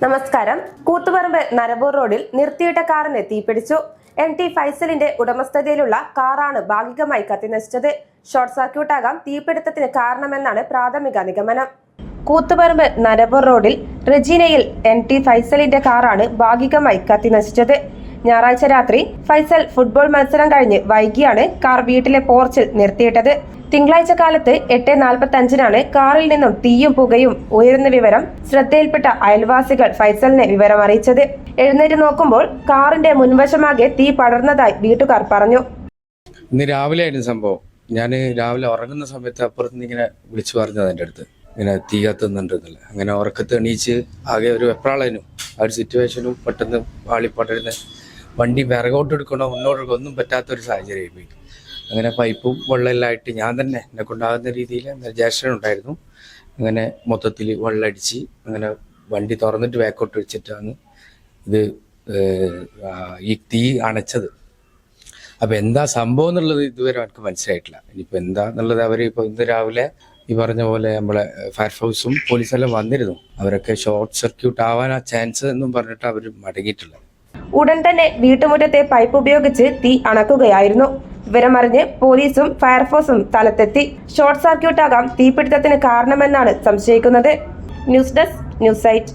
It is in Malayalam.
നമസ്കാരം. കൂത്തുപറമ്പ് നരമ്പൂർ റോഡിൽ നിർത്തിയിട്ട കാറിന് തീപിടിച്ചു. MT ഫൈസലിന്റെ ഉടമസ്ഥതയിലുള്ള കാറാണ് ഭാഗികമായി കത്തിനശിച്ചത്. ഷോർട്ട് സർക്യൂട്ടാകാം തീപിടുത്തത്തിന് കാരണമെന്നാണ് പ്രാഥമിക നിഗമനം. കൂത്തുപറമ്പ് നരമ്പൂർ റോഡിൽ റെജീനയിൽ MT ഫൈസലിന്റെ കാറാണ് ഭാഗികമായി കത്തിനശിച്ചത്. ഞായറാഴ്ച രാത്രി ഫൈസൽ ഫുട്ബോൾ മത്സരം കഴിഞ്ഞ് വൈകിയാണ് കാർ വീട്ടിലെ പോർച്ചിൽ നിർത്തിയിട്ടത്. തിങ്കളാഴ്ച കാലത്ത് 8:45-നാണ് കാറിൽ നിന്നും തീയും പുകയും ഉയരുന്ന വിവരം ശ്രദ്ധയിൽപ്പെട്ട അയൽവാസികൾ ഫൈസലിനെ വിവരം അറിയിച്ചത്. എഴുന്നേറ്റ് നോക്കുമ്പോൾ കാറിന്റെ മുൻവശമാകെ തീ പടർന്നതായി വീട്ടുകാർ പറഞ്ഞു. ഇന്ന് രാവിലെ ആയിരുന്നു സംഭവം. ഞാൻ രാവിലെ ഉറങ്ങുന്ന സമയത്ത് അപ്പുറത്ത് ഇങ്ങനെ വിളിച്ചു പറഞ്ഞത് എൻ്റെ അടുത്ത് ഇങ്ങനെ തീ കത്തുന്നുണ്ടെന്നില്ല. അങ്ങനെ ഉറക്കത്ത് എണീച്ച് ആകെ ഒരു വെപ്രാളനും ആ ഒരു സിറ്റുവേഷനും പെട്ടെന്ന് പാളിപ്പടരുന്ന വണ്ടി വിറകോട്ട് എടുക്കണോ മുന്നോട്ട് ഒന്നും പറ്റാത്തൊരു സാഹചര്യമായി പോയി. അങ്ങനെ പൈപ്പും വെള്ളമെല്ലാമായിട്ട് ഞാൻ തന്നെ എന്നെ കൊണ്ടാകുന്ന രീതിയിൽ ജ്യേഷ്ഠനുണ്ടായിരുന്നു. അങ്ങനെ മൊത്തത്തിൽ വെള്ളമടിച്ച് അങ്ങനെ വണ്ടി തുറന്നിട്ട് ബാക്കോട്ട് വെച്ചിട്ടാണ് ഇത് ഈ തീ അണച്ചത്. അപ്പം എന്താ സംഭവം എന്നുള്ളത് ഇതുവരെ എനിക്ക് മനസ്സിലായിട്ടില്ല. ഇനിയിപ്പോൾ എന്താ എന്നുള്ളത് ഇപ്പോൾ ഇന്ന് രാവിലെ ഈ പറഞ്ഞ പോലെ നമ്മളെ ഫയർഫോഴ്സും പോലീസെല്ലാം വന്നിരുന്നു. അവരൊക്കെ ഷോർട്ട് സർക്യൂട്ട് ആവാനാ ചാൻസ് എന്നും പറഞ്ഞിട്ട് അവർ മടങ്ങിയിട്ടില്ല. ഉടൻ തന്നെ വീട്ടുമുറ്റത്തെ പൈപ്പ് ഉപയോഗിച്ച് തീ അണക്കുകയായിരുന്നു. വിവരമറിഞ്ഞ് പോലീസും ഫയർഫോഴ്സും സ്ഥലത്തെത്തി. ഷോർട്ട് സർക്യൂട്ടാകാം തീപിടുത്തത്തിന് കാരണമെന്നാണ് സംശയിക്കുന്നത്. News desk, news site.